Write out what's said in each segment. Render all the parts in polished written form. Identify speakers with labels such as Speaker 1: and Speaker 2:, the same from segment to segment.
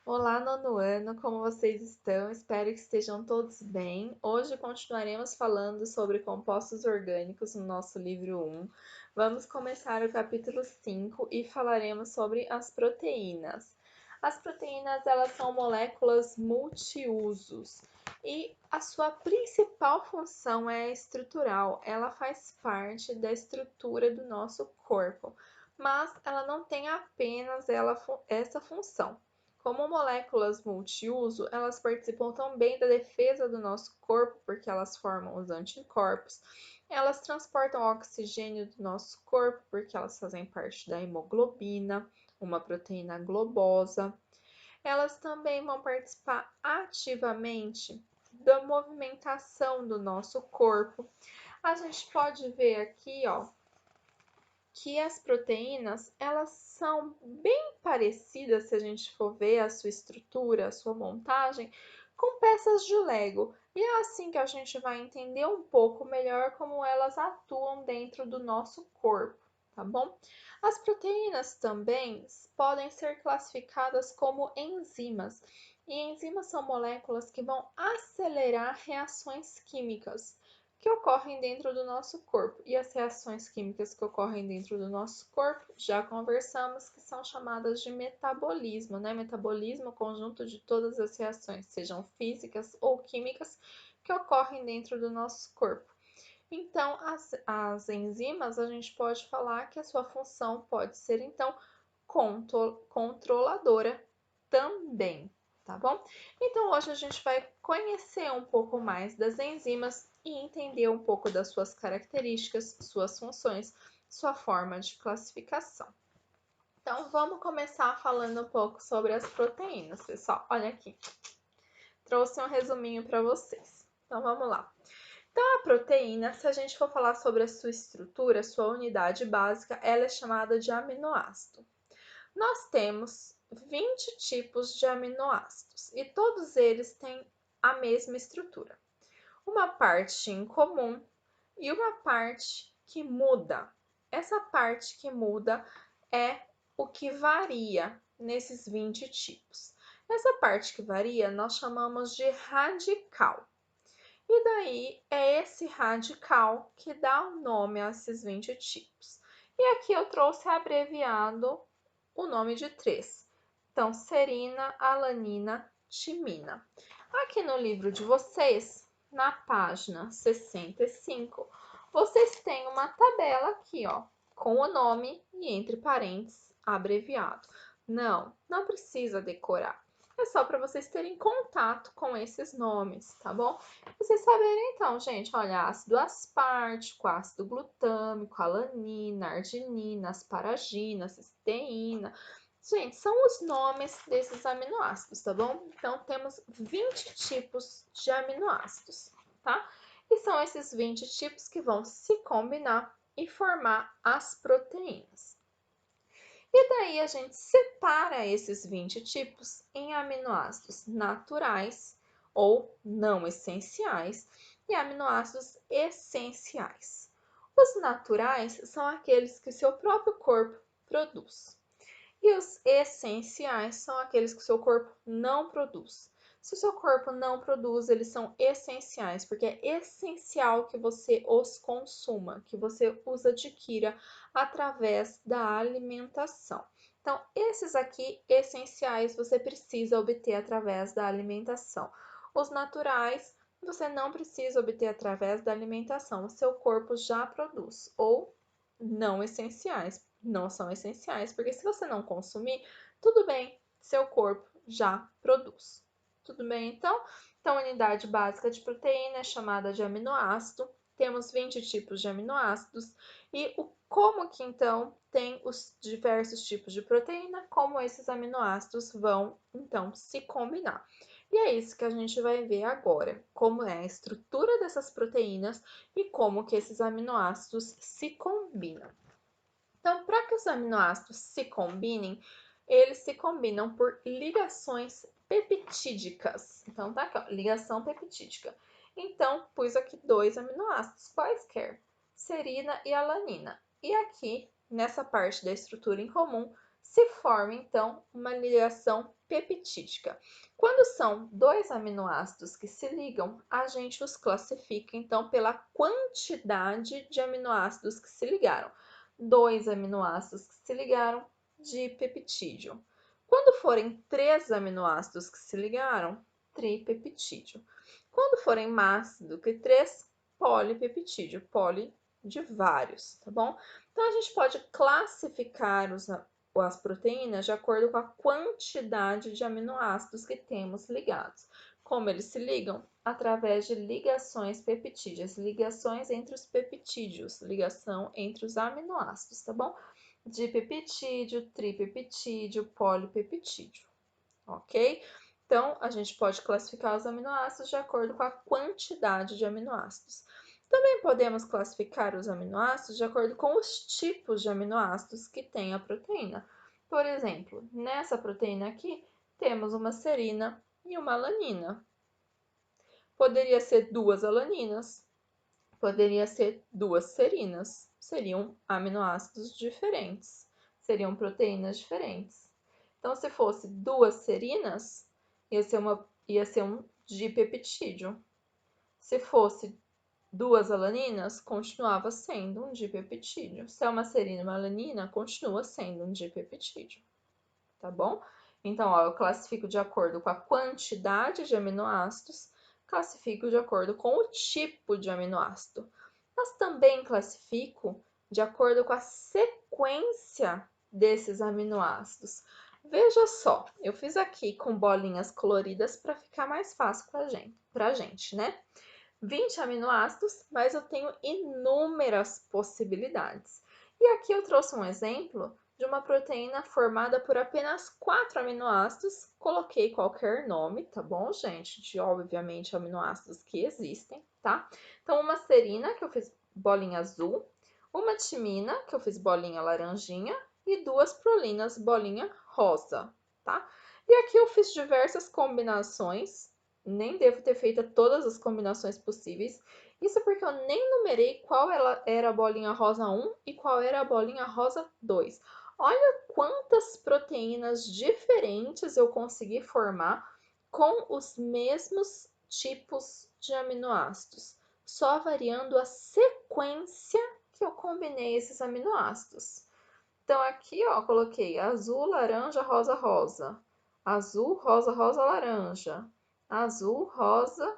Speaker 1: Olá, nono ano, como vocês estão? Espero que estejam todos bem. Hoje continuaremos falando sobre compostos orgânicos no nosso livro 1. Vamos começar o capítulo 5 e falaremos sobre as proteínas. As proteínas, elas são moléculas multiusos e a sua principal função é estrutural. Ela faz parte da estrutura do nosso corpo, mas ela não tem apenas essa função. Como moléculas multiuso, elas participam também da defesa do nosso corpo, porque elas formam os anticorpos. Elas transportam o oxigênio do nosso corpo, porque elas fazem parte da hemoglobina, uma proteína globosa. Elas também vão participar ativamente da movimentação do nosso corpo. A gente pode ver aqui, ó, que as proteínas, elas são bem parecidas, se a gente for ver a sua estrutura, a sua montagem, com peças de Lego. E é assim que a gente vai entender um pouco melhor como elas atuam dentro do nosso corpo, tá bom? As proteínas também podem ser classificadas como enzimas. E enzimas são moléculas que vão acelerar reações químicas que ocorrem dentro do nosso corpo. E as reações químicas que ocorrem dentro do nosso corpo, já conversamos que são chamadas de metabolismo, né? Metabolismo é o conjunto de todas as reações, sejam físicas ou químicas, que ocorrem dentro do nosso corpo. Então, as enzimas, a gente pode falar que a sua função pode ser, então, controladora também, tá bom? Então, hoje a gente vai conhecer um pouco mais das enzimas e entender um pouco das suas características, suas funções, sua forma de classificação. Então, vamos começar falando um pouco sobre as proteínas, pessoal. Olha aqui, trouxe um resuminho para vocês. Então, vamos lá. Então, a proteína, se a gente for falar sobre a sua estrutura, sua unidade básica, ela é chamada de aminoácido. Nós temos 20 tipos de aminoácidos e todos eles têm a mesma estrutura. Uma parte em comum e uma parte que muda. Essa parte que muda é o que varia nesses 20 tipos. Essa parte que varia nós chamamos de radical. E daí é esse radical que dá o nome a esses 20 tipos. E aqui eu trouxe abreviado o nome de três. Então, serina, alanina, timina. Aqui no livro de vocês, na página 65, vocês têm uma tabela aqui, ó, com o nome e entre parênteses abreviado. Não precisa decorar. É só para vocês terem contato com esses nomes, tá bom? Vocês saberem então, gente, olha, ácido aspartico, ácido glutâmico, alanina, arginina, asparagina, cisteína. Gente, são os nomes desses aminoácidos, tá bom? Então, temos 20 tipos de aminoácidos, tá? E são esses 20 tipos que vão se combinar e formar as proteínas. E daí a gente separa esses 20 tipos em aminoácidos naturais ou não essenciais e aminoácidos essenciais. Os naturais são aqueles que o seu próprio corpo produz. E os essenciais são aqueles que o seu corpo não produz. Se o seu corpo não produz, eles são essenciais, porque é essencial que você os consuma, que você os adquira através da alimentação. Então, esses aqui, essenciais, você precisa obter através da alimentação. Os naturais, você não precisa obter através da alimentação, o seu corpo já produz. Ou não essenciais, não são essenciais, porque se você não consumir, tudo bem, seu corpo já produz. Tudo bem, então? Então, a unidade básica de proteína é chamada de aminoácido. Temos 20 tipos de aminoácidos e como que então tem os diversos tipos de proteína, como esses aminoácidos vão então se combinar. E é isso que a gente vai ver agora, como é a estrutura dessas proteínas e como que esses aminoácidos se combinam. Então, para que os aminoácidos se combinem, eles se combinam por ligações peptídicas. Então, tá aqui, ó, ligação peptídica. Então, pus aqui dois aminoácidos quaisquer, serina e alanina. E aqui, nessa parte da estrutura em comum, se forma, então, uma ligação peptídica. Quando são dois aminoácidos que se ligam, a gente os classifica, então, pela quantidade de aminoácidos que se ligaram. Dois aminoácidos que se ligaram, dipeptídeo. Quando forem três aminoácidos que se ligaram, tripeptídeo. Quando forem mais do que três, polipeptídeo, poli de vários, tá bom? Então, a gente pode classificar as proteínas de acordo com a quantidade de aminoácidos que temos ligados. Como eles se ligam? Através de ligações peptídeas, ligações entre os peptídeos, ligação entre os aminoácidos, tá bom? Dipeptídeo, tripeptídeo, polipeptídeo, ok? Então, a gente pode classificar os aminoácidos de acordo com a quantidade de aminoácidos. Também podemos classificar os aminoácidos de acordo com os tipos de aminoácidos que tem a proteína. Por exemplo, nessa proteína aqui, temos uma serina e uma alanina. Poderia ser duas alaninas, poderia ser duas serinas. Seriam aminoácidos diferentes, seriam proteínas diferentes. Então, se fosse duas serinas, ia ser um dipeptídeo. Se fosse duas alaninas, continuava sendo um dipeptídeo. Se é uma serina e uma alanina, continua sendo um dipeptídeo, tá bom? Então, ó, eu classifico de acordo com a quantidade de aminoácidos, classifico de acordo com o tipo de aminoácido, mas também classifico de acordo com a sequência desses aminoácidos. Veja só, eu fiz aqui com bolinhas coloridas para ficar mais fácil para a gente, né? 20 aminoácidos, mas eu tenho inúmeras possibilidades. E aqui eu trouxe um exemplo de uma proteína formada por apenas 4 aminoácidos. Coloquei qualquer nome, tá bom, gente? De, obviamente, aminoácidos que existem, tá? Então, uma serina, que eu fiz bolinha azul, uma timina, que eu fiz bolinha laranjinha, e duas prolinas, bolinha rosa, tá? E aqui eu fiz diversas combinações, nem devo ter feito todas as combinações possíveis. Isso porque eu nem numerei qual era a bolinha rosa 1 e qual era a bolinha rosa 2. Olha quantas proteínas diferentes eu consegui formar com os mesmos tipos de aminoácidos, só variando a sequência que eu combinei esses aminoácidos. Então, aqui, ó, coloquei azul, laranja, rosa, rosa. Azul, rosa, rosa, laranja. Azul, rosa,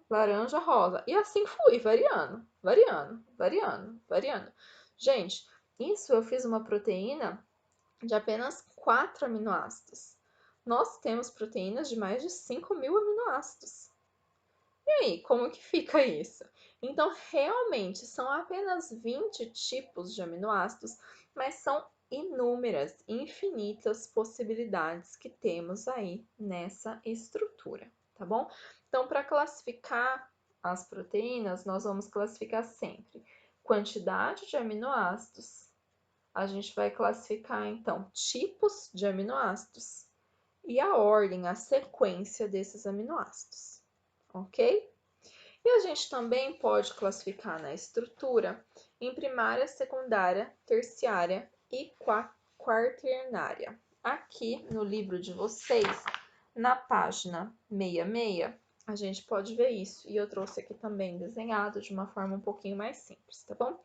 Speaker 1: laranja, rosa. E assim fui, variando, variando, variando, variando. Gente, isso eu fiz uma proteína de apenas 4 aminoácidos. Nós temos proteínas de mais de 5.000 aminoácidos. E aí, como que fica isso? Então, realmente, são apenas 20 tipos de aminoácidos, mas são inúmeras, infinitas possibilidades que temos aí nessa estrutura, tá bom? Então, para classificar as proteínas, nós vamos classificar sempre quantidade de aminoácidos, a gente vai classificar, então, tipos de aminoácidos e a ordem, a sequência desses aminoácidos, ok? E a gente também pode classificar na estrutura em primária, secundária, terciária e quaternária. Aqui no livro de vocês, na página 66, a gente pode ver isso. E eu trouxe aqui também desenhado de uma forma um pouquinho mais simples, tá bom?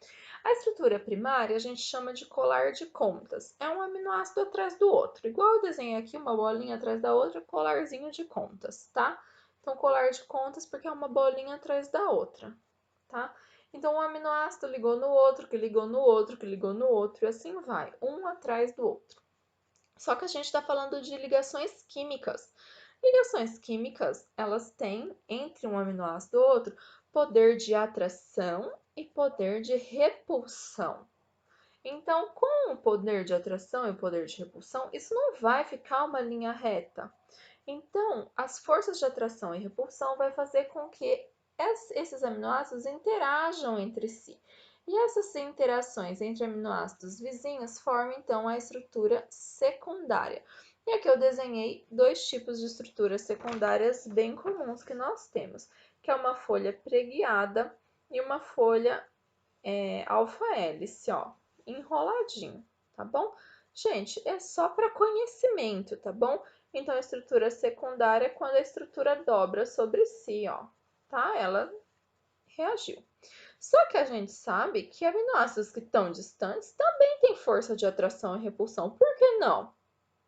Speaker 1: A estrutura primária a gente chama de colar de contas. É um aminoácido atrás do outro. Igual eu desenhei aqui uma bolinha atrás da outra, colarzinho de contas, tá? Então, colar de contas porque é uma bolinha atrás da outra, tá? Então, um aminoácido ligou no outro, que ligou no outro, que ligou no outro, e assim vai, um atrás do outro. Só que a gente está falando de ligações químicas. Ligações químicas, elas têm, entre um aminoácido e outro, poder de atração e poder de repulsão. Então, com o poder de atração e o poder de repulsão, isso não vai ficar uma linha reta. Então, as forças de atração e repulsão vai fazer com que esses aminoácidos interajam entre si. E essas interações entre aminoácidos vizinhos formam, então, a estrutura secundária. E aqui eu desenhei dois tipos de estruturas secundárias bem comuns que nós temos, que é uma folha preguiada e uma folha alfa-hélice, ó, enroladinho, tá bom? Gente, é só para conhecimento, tá bom? Então, a estrutura secundária é quando a estrutura dobra sobre si, ó, tá? Ela reagiu. Só que a gente sabe que aminoácidos que estão distantes também têm força de atração e repulsão. Por que não?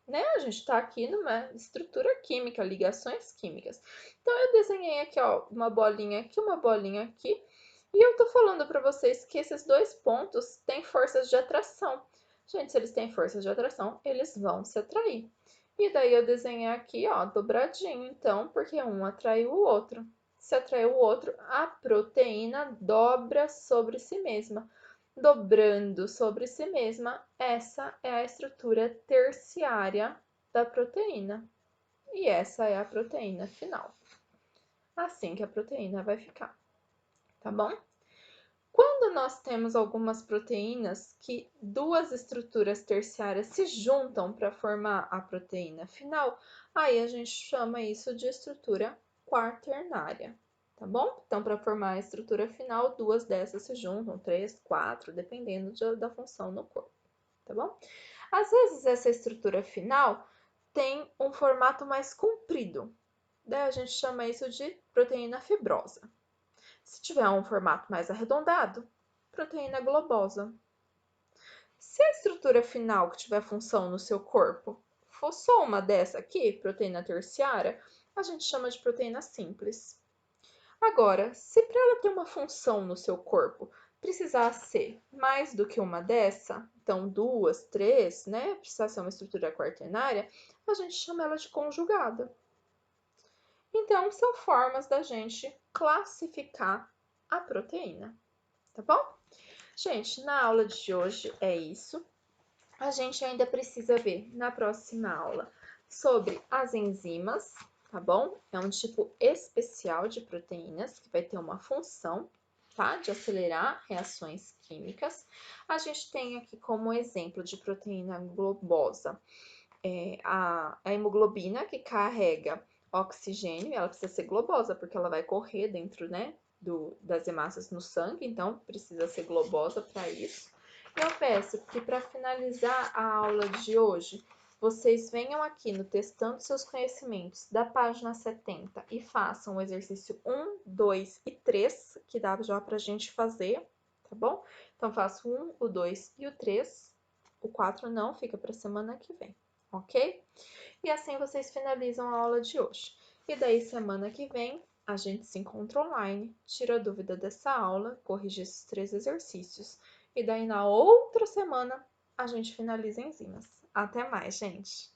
Speaker 1: Né? A gente está aqui numa estrutura química, ligações químicas. Então, eu desenhei aqui, ó, uma bolinha aqui, e eu tô falando para vocês que esses dois pontos têm forças de atração. Gente, se eles têm forças de atração, eles vão se atrair. E daí eu desenhei aqui, ó, dobradinho, então, porque um atraiu o outro. Se atraiu o outro, a proteína dobra sobre si mesma. Dobrando sobre si mesma, essa é a estrutura terciária da proteína. E essa é a proteína final. Assim que a proteína vai ficar, tá bom? Quando nós temos algumas proteínas que duas estruturas terciárias se juntam para formar a proteína final, aí a gente chama isso de estrutura quaternária, tá bom? Então, para formar a estrutura final, duas dessas se juntam, 3, 4, dependendo da função no corpo, tá bom? Às vezes, essa estrutura final tem um formato mais comprido, daí a gente chama isso de proteína fibrosa. Se tiver um formato mais arredondado, proteína globosa. Se a estrutura final que tiver função no seu corpo for só uma dessa aqui, proteína terciária, a gente chama de proteína simples. Agora, se para ela ter uma função no seu corpo precisar ser mais do que uma dessa, então duas, três, né? Precisar ser uma estrutura quaternária, a gente chama ela de conjugada. Então, são formas da gente classificar a proteína, tá bom? Gente, na aula de hoje é isso. A gente ainda precisa ver na próxima aula sobre as enzimas, tá bom? É um tipo especial de proteínas que vai ter uma função, tá? De acelerar reações químicas. A gente tem aqui como exemplo de proteína globosa a hemoglobina, que carrega oxigênio, ela precisa ser globosa, porque ela vai correr dentro, né, das hemácias no sangue, então precisa ser globosa para isso. Eu peço que para finalizar a aula de hoje, vocês venham aqui no Testando Seus Conhecimentos da página 70 e façam o exercício 1, 2 e 3, que dá já para a gente fazer, tá bom? Então, faço o 1, o 2 e o 3. O 4 não, fica para semana que vem, ok? E assim vocês finalizam a aula de hoje. E daí, semana que vem, a gente se encontra online, tira a dúvida dessa aula, corrige esses 3 exercícios. E daí, na outra semana, a gente finaliza enzimas. Até mais, gente!